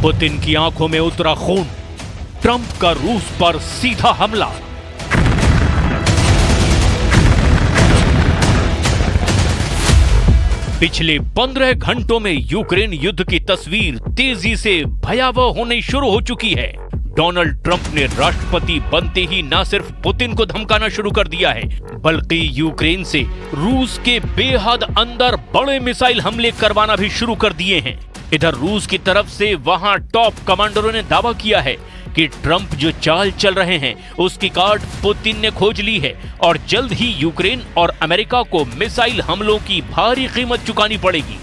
Putin की आंखों में उतरा खून, ट्रंप का रूस पर सीधा हमला। पिछले 15 घंटों में यूक्रेन युद्ध की तस्वीर तेजी से भयावह होने शुरू हो चुकी है। डोनाल्ड ट्रंप ने राष्ट्रपति बनते ही न सिर्फ पुतिन को धमकाना शुरू कर दिया है, बल्कि यूक्रेन से रूस के बेहद अंदर बड़े मिसाइल हमले करवाना भी शुरू कर दिए हैं। इधर रूस की तरफ से वहां टॉप कमांडरों ने दावा किया है कि ट्रंप जो चाल चल रहे हैं उसकी कार्ड पुतिन ने खोज ली है और जल्द ही यूक्रेन और अमेरिका को मिसाइल हमलों की भारी कीमत चुकानी पड़ेगी।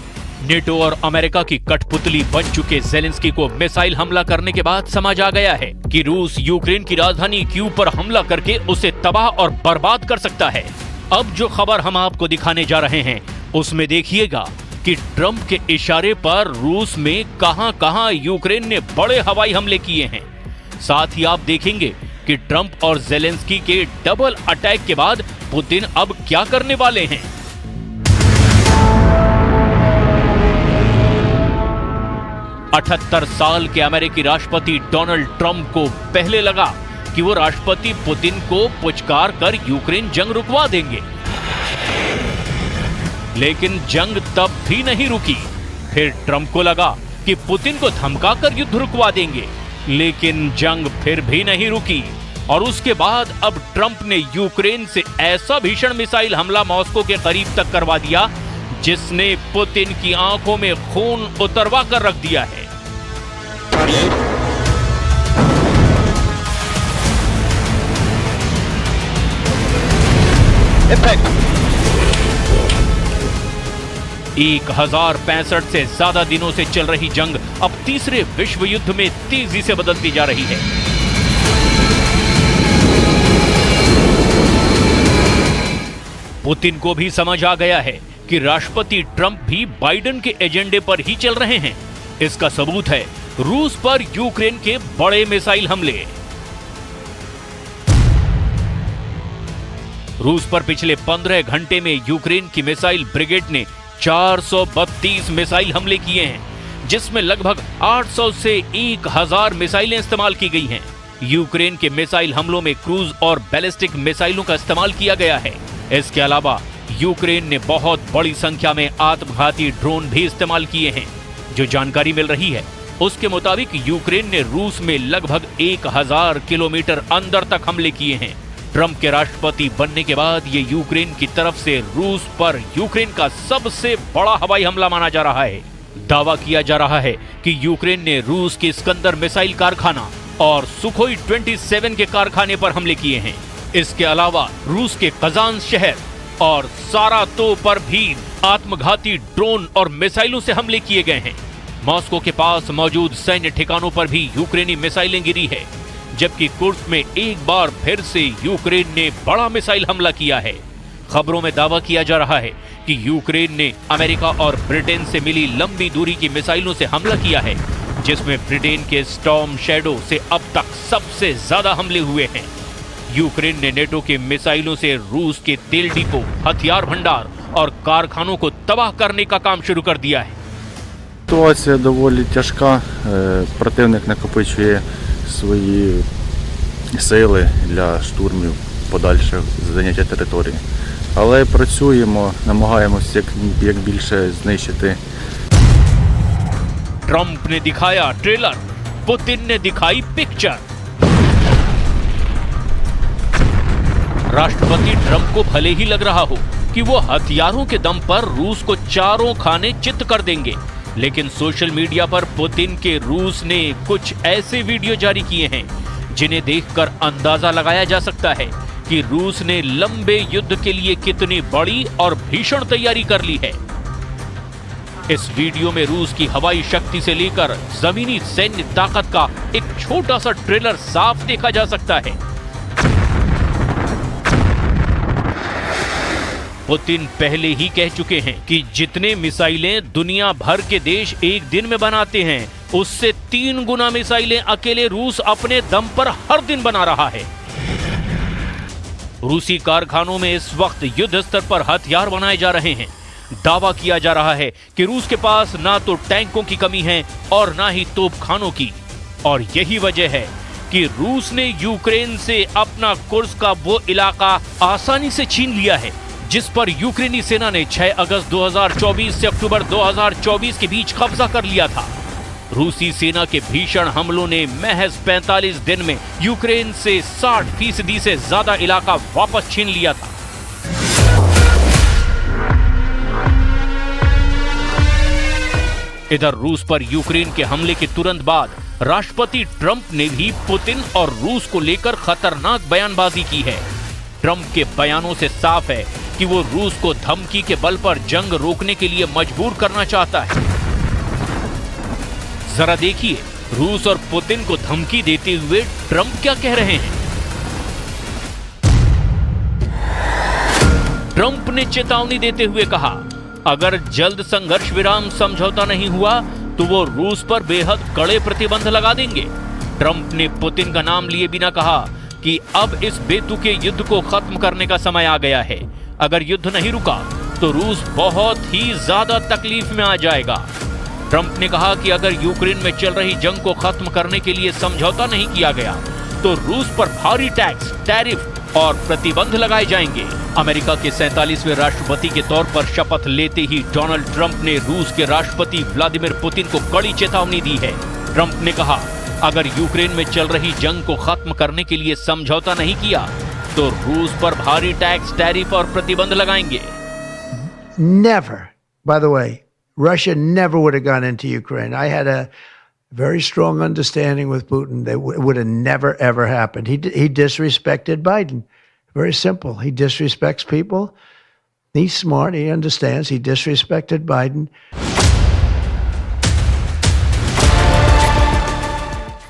नेटो और अमेरिका की कठपुतली बन चुके ज़ेलेंस्की को मिसाइल हमला करने के बाद समझ आ गया है कि रूस यूक्रेन की राजधानी कीव पर हमला करके उसे तबाह और बर्बाद कर सकता है। अब जो खबर हम आपको दिखाने जा रहे हैं उसमें देखिएगा कि ट्रंप के इशारे पर रूस में कहां-कहां यूक्रेन ने बड़े हवाई हमले किए हैं। साथ ही आप देखेंगे कि ट्रंप और ज़ेलेंस्की के डबल अटैक के बाद पुतिन अब क्या करने वाले हैं। अठहत्तर साल के अमेरिकी राष्ट्रपति डोनाल्ड ट्रंप को पहले लगा कि वो राष्ट्रपति पुतिन को पुचकार कर यूक्रेन जंग रुकवा देंगे, लेकिन जंग तब भी नहीं रुकी। फिर ट्रंप को लगा कि पुतिन को धमकाकर युद्ध रुकवा देंगे, लेकिन जंग फिर भी नहीं रुकी। और उसके बाद अब ट्रंप ने यूक्रेन से ऐसा भीषण मिसाइल हमला मॉस्को के करीब तक करवा दिया जिसने पुतिन की आंखों में खून उतरवा कर रख दिया है। इफेक्ट 1065 से ज्यादा दिनों से चल रही जंग अब तीसरे विश्व युद्ध में तेजी से बदलती जा रही है। पुतिन को भी समझ आ गया है कि राष्ट्रपति ट्रंप भी बाइडेन के एजेंडे पर ही चल रहे हैं। इसका सबूत है रूस पर यूक्रेन के बड़े मिसाइल हमले। रूस पर पिछले 15 घंटे में यूक्रेन की मिसाइल ब्रिगेड ने 432 मिसाइल हमले किए हैं, जिसमें लगभग 800 से 1000 मिसाइलें इस्तेमाल की गई हैं। यूक्रेन के मिसाइल हमलों में क्रूज और बैलिस्टिक मिसाइलों का इस्तेमाल किया गया है। इसके अलावा यूक्रेन ने बहुत बड़ी संख्या में आत्मघाती ड्रोन भी इस्तेमाल किए हैं। जो जानकारी मिल रही है उसके मुताबिक यूक्रेन ने रूस में लगभग 1000 किलोमीटर अंदर तक हमले किए हैं। ट्रंप के राष्ट्रपति बनने के बाद ये यूक्रेन की तरफ से रूस पर यूक्रेन का सबसे बड़ा हवाई हमला माना जा रहा है। दावा किया जा रहा है कि यूक्रेन ने रूस के इस्कंदर मिसाइल कारखाना और सुखोई 27 के कारखाने पर हमले किए हैं। इसके अलावा रूस के कजान शहर और सारातोव पर भी आत्मघाती ड्रोन और मिसाइलों से हमले किए गए हैं। मॉस्को के पास मौजूद सैन्य ठिकानों पर भी यूक्रेनी मिसाइलें गिरी है, जबकि कुर्स्क में एक बार फिर से यूक्रेन ने बड़ा मिसाइल हमला किया है। खबरों में दावा किया जा रहा है कि यूक्रेन ने अमेरिका और ब्रिटेन से मिली लंबी दूरी की मिसाइलों से हमला किया है, जिसमें ब्रिटेन के स्टॉर्म शैडो से अब तक सबसे ज्यादा हमले हुए हैं। यूक्रेन ने नेटो के मिसाइलों से रूस के तेल डिपो, हथियार भंडार और कारखानों को तबाह करने का काम शुरू कर दिया है। Ситуація доволі тяжка. Противник накопичує свої сили для штурмів подальших заняття території. Але працюємо, намагаємося як більше знищити. ट्रंप ने दिखाया ट्रेलर, पुतिन ने दिखाई पिक्चर। राष्ट्रपति ट्रंप को भले ही लग रहा हो कि वो हथियारों के दम पर रूस को चारों खाने चित कर देंगे, लेकिन सोशल मीडिया पर पुतिन के रूस ने कुछ ऐसे वीडियो जारी किए हैं जिन्हें देखकर अंदाजा लगाया जा सकता है कि रूस ने लंबे युद्ध के लिए कितनी बड़ी और भीषण तैयारी कर ली है। इस वीडियो में रूस की हवाई शक्ति से लेकर जमीनी सैन्य ताकत का एक छोटा सा ट्रेलर साफ देखा जा सकता है। पुतिन पहले ही कह चुके हैं कि जितने मिसाइलें दुनिया भर के देश एक दिन में बनाते हैं, उससे 3 गुना मिसाइलें अकेले रूस अपने दम पर हर दिन बना रहा है। रूसी कारखानों में इस वक्त युद्ध स्तर पर हथियार बनाए जा रहे हैं। दावा किया जा रहा है कि रूस के पास ना तो टैंकों की कमी है और ना ही तोपखानों की, और यही वजह है कि रूस ने यूक्रेन से अपना कुर्स्क का वो इलाका आसानी से छीन लिया है जिस पर यूक्रेनी सेना ने 6 अगस्त 2024 से अक्टूबर 2024 के बीच कब्जा कर लिया था। रूसी सेना के भीषण हमलों ने महज 45 दिन में यूक्रेन से 60% से ज्यादा इलाका वापस छीन लिया था। इधर रूस पर यूक्रेन के हमले के तुरंत बाद राष्ट्रपति ट्रंप ने भी पुतिन और रूस को लेकर खतरनाक बयानबाजी की है। ट्रंप के बयानों से साफ है कि वो रूस को धमकी के बल पर जंग रोकने के लिए मजबूर करना चाहता है। जरा देखिए रूस और पुतिन को धमकी देते हुए ट्रंप क्या कह रहे हैं। ट्रंप ने चेतावनी देते हुए कहा, अगर जल्द संघर्ष विराम समझौता नहीं हुआ तो वो रूस पर बेहद कड़े प्रतिबंध लगा देंगे। ट्रंप ने पुतिन का नाम लिए बिना कहा कि अब इस बेतुके युद्ध को खत्म करने का समय आ गया है। अगर युद्ध नहीं रुका तो रूस बहुत ही ज्यादा तकलीफ में आ जाएगा। ट्रंप ने कहा कि अगर यूक्रेन में चल रही जंग को खत्म करने के लिए समझौता नहीं किया गया तो रूस पर भारी टैक्स, टैरिफ और प्रतिबंध लगाए जाएंगे। अमेरिका के 47वें राष्ट्रपति के तौर पर शपथ लेते ही डोनाल्ड ट्रंप ने रूस के राष्ट्रपति व्लादिमीर पुतिन को कड़ी चेतावनी दी है। ट्रंप ने कहा, अगर यूक्रेन में चल रही जंग को खत्म करने के लिए समझौता नहीं किया तो रूस पर भारी टैक्स, टैरिफ और प्रतिबंध लगाएंगे। Never, by the way, Russia never would have gone into Ukraine. I had a very strong understanding with Putin that would have never ever happened. He disrespected Biden. Very simple. He disrespects people. He's smart. He understands. He disrespected Biden.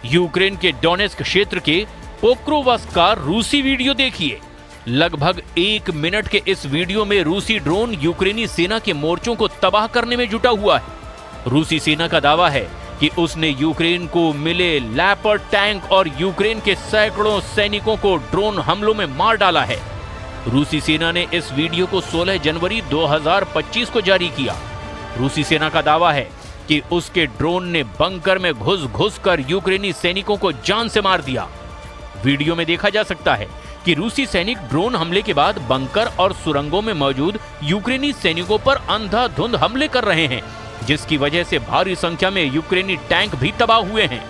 Ukraine के Donetsk क्षेत्र के Pokrovsk का रूसी video देखिए। लगभग 1 minute के इस video में रूसी ड्रोन यूक्रेनी सेना के मोर्चों को तबाह करने में जुटा हुआ है। रूसी सेना का दावा है कि उसने यूक्रेन को मिले लैपर्ड टैंक और यूक्रेन के सैकड़ों सैनिकों को ड्रोन हमलों में मार डाला है। रूसी सेना ने इस वीडियो को 16 जनवरी 2025 को जारी किया। रूसी सेना का दावा है कि उसके ड्रोन ने बंकर में घुस कर यूक्रेनी सैनिकों को जान से मार दिया। वीडियो में देखा जा सकता है कि रूसी सैनिक ड्रोन हमले के बाद बंकर और सुरंगों में मौजूद यूक्रेनी सैनिकों पर अंधाधुंध हमले कर रहे हैं, जिसकी वजह से भारी संख्या में यूक्रेनी टैंक भी तबाह हुए हैं,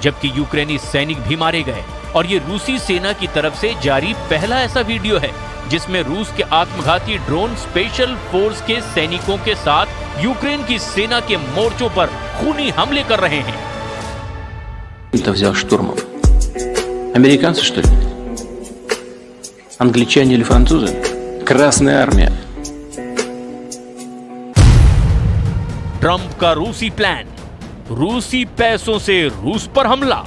जबकि यूक्रेनी सैनिक भी मारे गए। और ये रूसी सेना की तरफ से जारी पहला ऐसा वीडियो है जिसमें रूस के आत्मघाती ड्रोन स्पेशल फोर्स के सैनिकों के साथ यूक्रेन की सेना के मोर्चों पर खूनी हमले कर रहे हैं। Это взял штурмом. Американцы, что ли? Англичане или французы? Красная армия. ट्रंप का रूसी प्लान, रूसी पैसों से रूस पर हमला।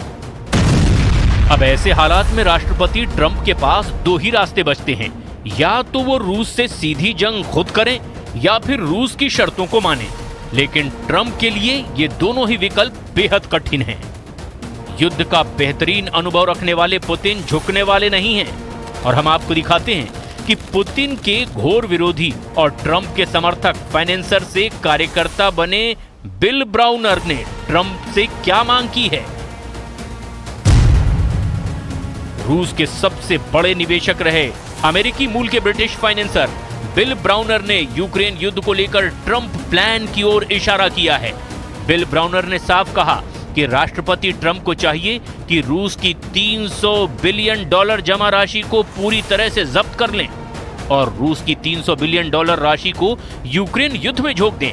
अब ऐसे हालात में राष्ट्रपति ट्रंप के पास 2 ही रास्ते बचते हैं, या तो वो रूस से सीधी जंग खुद करें या फिर रूस की शर्तों को माने। लेकिन ट्रंप के लिए ये दोनों ही विकल्प बेहद कठिन हैं। युद्ध का बेहतरीन अनुभव रखने वाले पुतिन झुकने वाले नहीं हैं, और हम आपको दिखाते हैं कि पुतिन के घोर विरोधी और ट्रंप के समर्थक फाइनेंसर से कार्यकर्ता बने बिल ब्राउनर ने ट्रंप से क्या मांग की है। रूस के सबसे बड़े निवेशक रहे अमेरिकी मूल के ब्रिटिश फाइनेंसर बिल ब्राउनर ने यूक्रेन युद्ध को लेकर ट्रंप प्लान की ओर इशारा किया है। बिल ब्राउनर ने साफ कहा कि राष्ट्रपति ट्रंप को चाहिए कि रूस की $300 बिलियन जमा राशि को पूरी तरह से जब्त कर लें और रूस की $300 बिलियन राशि को यूक्रेन युद्ध में झोंक दें।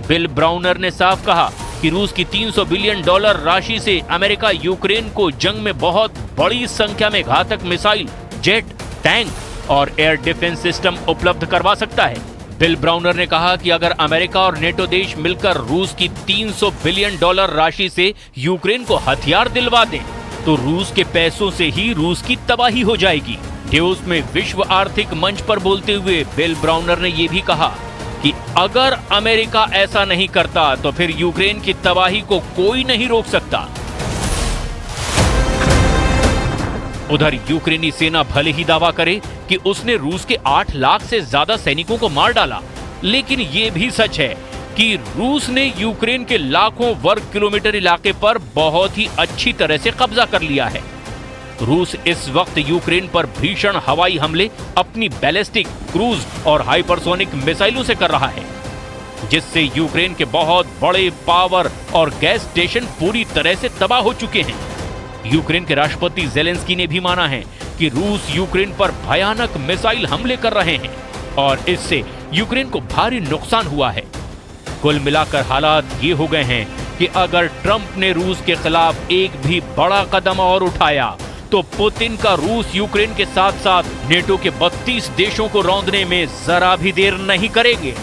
बिल ब्राउनर ने साफ कहा कि रूस की $300 बिलियन राशि से अमेरिका यूक्रेन को जंग में बहुत बड़ी संख्या में घातक मिसाइल, जेट, टैंक और एयर डिफेंस सिस्टम उपलब्ध करवा सकता है। बिल ब्राउनर ने कहा कि अगर अमेरिका और नेटो देश मिलकर रूस की $300 बिलियन राशि से यूक्रेन को हथियार दिलवा दें तो रूस के पैसों से ही रूस की तबाही हो जाएगी। ड्योस में विश्व आर्थिक मंच पर बोलते हुए बिल ब्राउनर ने यह भी कहा कि अगर अमेरिका ऐसा नहीं करता तो फिर यूक्रेन की तबाही को कोई नहीं रोक सकता। उधर यूक्रेनी सेना भले ही दावा करे कि उसने रूस के 8 लाख से ज्यादा सैनिकों को मार डाला, लेकिन ये भी सच है कि रूस ने यूक्रेन के लाखों वर्ग किलोमीटर इलाके पर बहुत ही अच्छी तरह से कब्जा कर लिया है। रूस इस वक्त यूक्रेन पर भीषण हवाई हमले अपनी बैलिस्टिक, क्रूज और हाइपरसोनिक मिसाइलों से कर रहा है, जिससे यूक्रेन के बहुत बड़े पावर और गैस स्टेशन पूरी तरह से तबाह हो चुके हैं। यूक्रेन के राष्ट्रपति ज़ेलेंस्की ने भी माना है कि रूस यूक्रेन पर भयानक मिसाइल हमले कर रहे हैं और इससे यूक्रेन को भारी नुकसान हुआ है। कुल मिलाकर हालात ये हो गए हैं कि अगर ट्रंप ने रूस के खिलाफ एक भी बड़ा कदम और उठाया तो पुतिन का रूस यूक्रेन के साथ साथ नेटो के 32 देशों को रौंदने में जरा भी देर नहीं करेंगे।